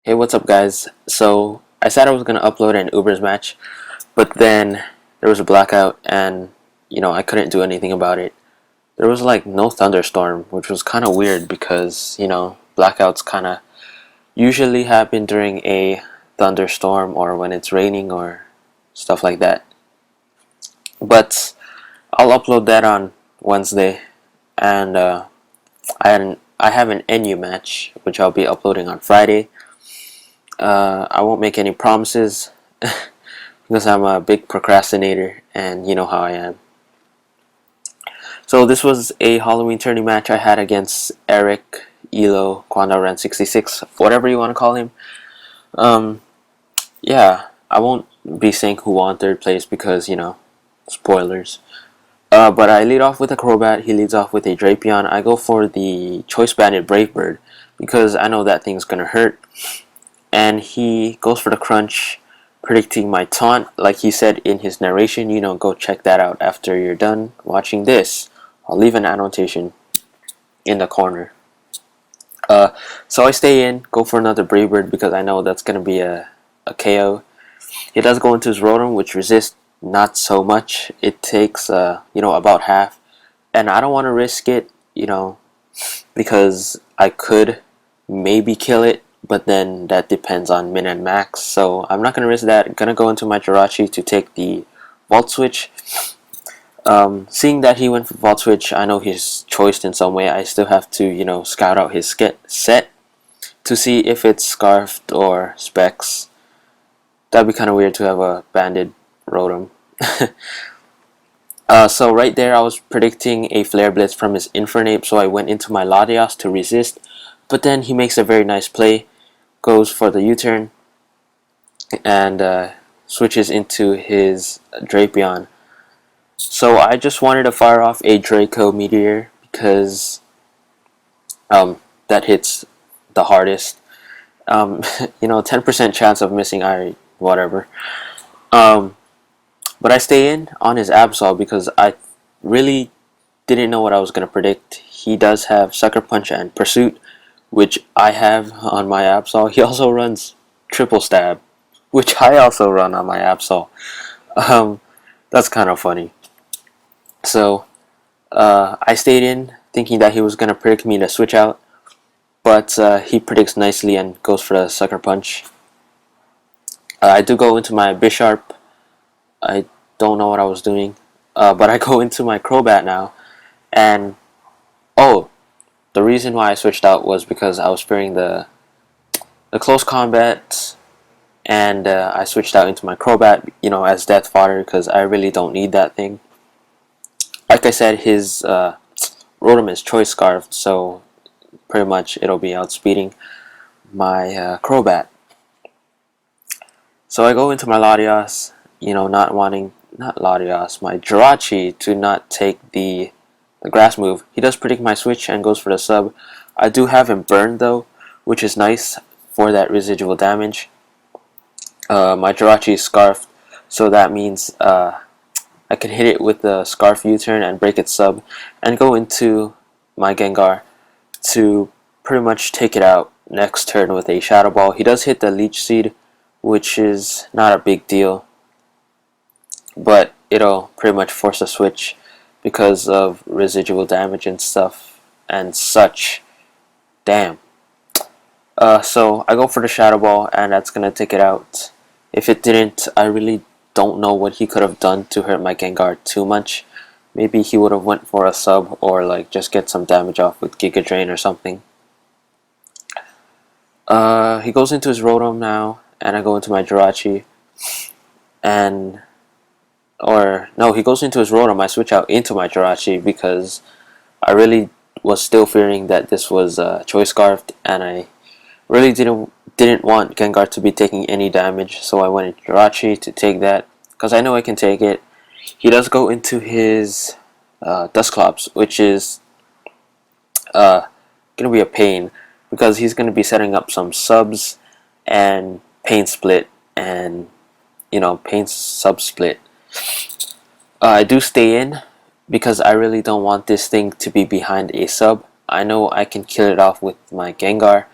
Hey, what's up, guys? So, I said I was gonna upload an Ubers match, but then there was a blackout and, I couldn't do anything about it. There was like no thunderstorm, which was kind of weird because, blackouts kind of usually happen during a thunderstorm or when it's raining or stuff like that. But I'll upload that on Wednesday, and I have an NU match, which I'll be uploading on Friday. I won't make any promises because I'm a big procrastinator and you know how I am. So this was a Halloween tourney match I had against Eric, Elo, Kwanda Ran 66, whatever you want to call him. Um, yeah, I won't be saying who won third place because, spoilers. But I lead off with a Crobat, he leads off with a Drapion. I go for the Choice Banded Brave Bird because I know that thing's gonna hurt. And he goes for the crunch, predicting my taunt. Like he said in his narration, go check that out after you're done watching this. I'll leave an annotation in the corner. So I stay in, go for another Brave Bird because I know that's going to be a KO. He does go into his Rotom, which resists not so much. It takes, about half. And I don't want to risk it, because I could maybe kill it, but then that depends on min and max, so I'm not going to risk that. I'm going to go into my Jirachi to take the Vault Switch. Seeing that he went for Vault Switch, I know he's choiced in some way. I still have to, scout out his set to see if it's Scarfed or Specs. That'd be kind of weird to have a banded Rotom. So right there I was predicting a Flare Blitz from his Infernape, so I went into my Latios to resist, but then he makes a very nice play, goes for the U-turn, and switches into his Drapion. So I just wanted to fire off a Draco Meteor because that hits the hardest. 10% chance of missing, whatever. But I stay in on his Absol because I really didn't know what I was going to predict. He does have Sucker Punch and Pursuit, which I have on my Absol. He also runs Triple Stab, which I also run on my Absol. That's kind of funny. So I stayed in thinking that he was going to predict me to switch out, but he predicts nicely and goes for the Sucker Punch. I do go into my Bisharp. I don't know what I was doing, but I go into my Crobat now, and oh, the reason why I switched out was because I was fearing the close combat, and I switched out into my Crobat, as death fodder because I really don't need that thing. Like I said, his Rotom is Choice Scarfed, so pretty much it'll be outspeeding my Crobat. So I go into my Latios, not Latios, my Jirachi to not take the grass move. He does predict my switch and goes for the sub. I do have him burned though, which is nice for that residual damage. My Jirachi is scarfed, so that means I can hit it with the Scarf U-turn and break its sub and go into my Gengar to pretty much take it out next turn with a Shadow Ball. He does hit the Leech Seed, which is not a big deal, but it'll pretty much force a switch because of residual damage and stuff and such. Damn. So I go for the Shadow Ball and that's gonna take it out. If it didn't, I really don't know what he could have done to hurt my Gengar too much. Maybe he would have went for a sub or like just get some damage off with Giga Drain or something. He goes into his Rotom now, and I go into my Jirachi, he goes into his Rotom. I switch out into my Jirachi because I really was still fearing that this was Choice Scarfed, and I really didn't want Gengar to be taking any damage, so I went into Jirachi to take that because I know I can take it. He does go into his Dusclops, which is gonna be a pain because he's gonna be setting up some subs and Pain Split and Pain Sub Split. I do stay in because I really don't want this thing to be behind a sub. I know I can kill it off with my Gengar,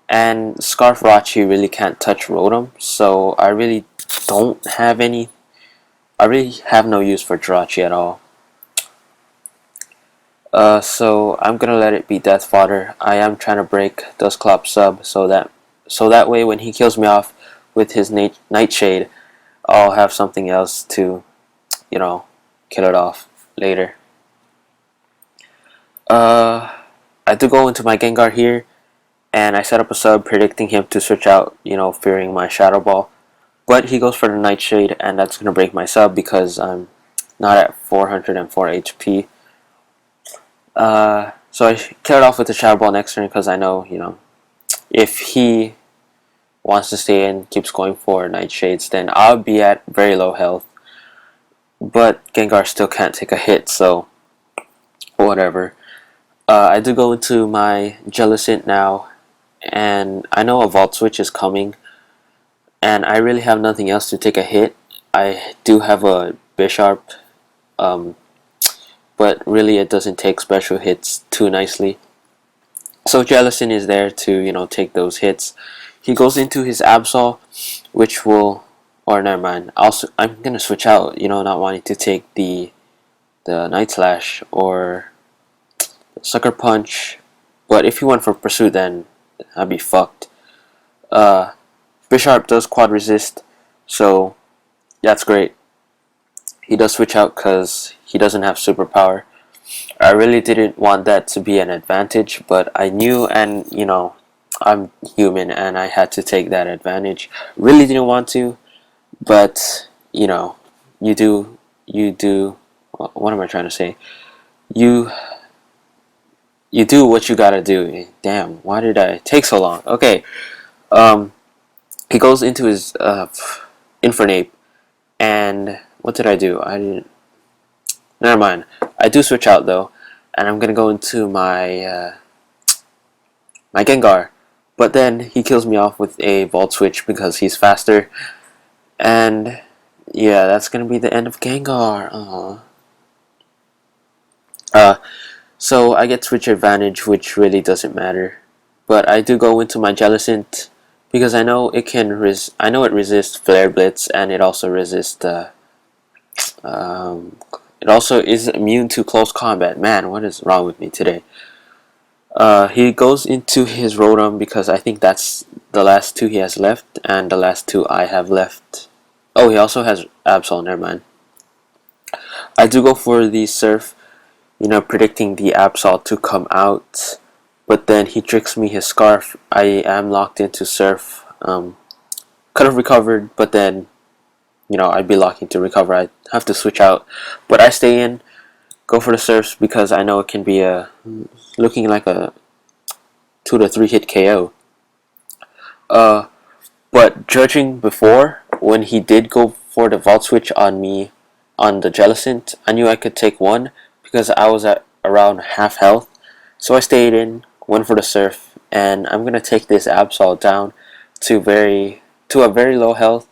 And Scarf Rachi really can't touch Rotom, so I really don't have any. I really have no use for Jirachi at all. So I'm gonna let it be Death Fodder. I am trying to break Dusclops sub so that way when he kills me off with his Nightshade, I'll have something else to, you know, kill it off later. I do go into my Gengar here, and I set up a sub predicting him to switch out, you know, fearing my Shadow Ball. But he goes for the Nightshade, and that's gonna break my sub because I'm not at 404 HP. So I cleared off with the Shadow Ball next turn because I know, you know, if he wants to stay in, keeps going for Nightshades, then I'll be at very low health. But Gengar still can't take a hit, so whatever. I do go into my Jellicent now, and I know a Volt Switch is coming, and I really have nothing else to take a hit. I do have a Bisharp, but really it doesn't take special hits too nicely. So Jellicent is there to, you know, take those hits. He goes into his Absol, which will, or never mind. I'm gonna switch out, you know, not wanting to take the Night Slash or Sucker Punch. But if he went for Pursuit, then I'd be fucked. Bisharp does quad resist, so that's great. He does switch out because he doesn't have superpower. I really didn't want that to be an advantage, but I knew, and you know, I'm human and I had to take that advantage. Really didn't want to, but you know, you do, what am I trying to say? You do what you gotta do. Damn, why did I take so long? Okay, he goes into his Infernape, and what did I do? I didn't. Never mind. I do switch out though, and I'm gonna go into my my Gengar, but then he kills me off with a Volt Switch because he's faster, and yeah, that's gonna be the end of Gengar. So I get Switch advantage, which really doesn't matter, but I do go into my Jellicent because I know it can I know it resists Flare Blitz, and it also resists it also is immune to close combat. Man, what is wrong with me today? He goes into his Rotom because I think that's the last two he has left, and the last two I have left. Oh, he also has Absol, never mind. I do go for the Surf, you know, predicting the Absol to come out, but then he tricks me his Scarf. I am locked into Surf. Could have recovered, but then, you know, I'd be locking to recover. I have to switch out, but I stay in, go for the Surfs because I know it can be looking like a 2 to 3 hit KO. But judging before, when he did go for the Volt Switch on me on the Jellicent, I knew I could take one because I was at around half health. So I stayed in, went for the Surf, and I'm gonna take this Absol down to a very low health.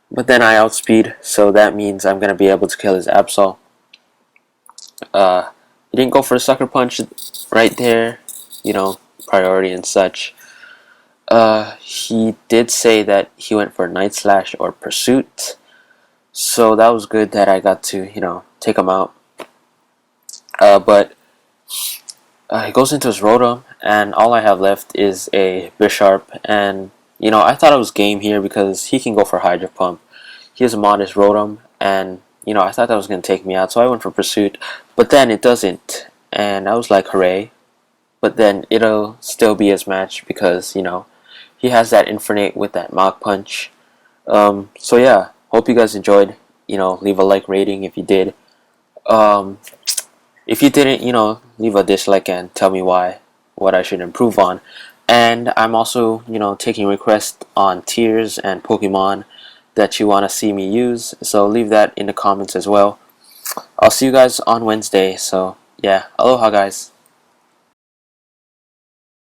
But then I outspeed, so that means I'm gonna be able to kill his Absol. He didn't go for a Sucker Punch right there, you know, priority and such. He did say that he went for Night Slash or Pursuit, so that was good that I got to, you know, take him out. But he goes into his Rotom, and all I have left is a Bisharp, and you know, I thought it was game here because he can go for Hydro Pump. He has a modest Rotom, and you know, I thought that was going to take me out, so I went for Pursuit, but then it doesn't, and I was like, hooray. But then it'll still be his match because, you know, he has that Infernape with that Mach Punch. So yeah, hope you guys enjoyed. You know, leave a like rating if you did. If you didn't, you know, leave a dislike and tell me what I should improve on. And I'm also, you know, taking requests on tiers and Pokemon that you want to see me use, so leave that in the comments as well. I'll see you guys on Wednesday, so yeah, aloha guys.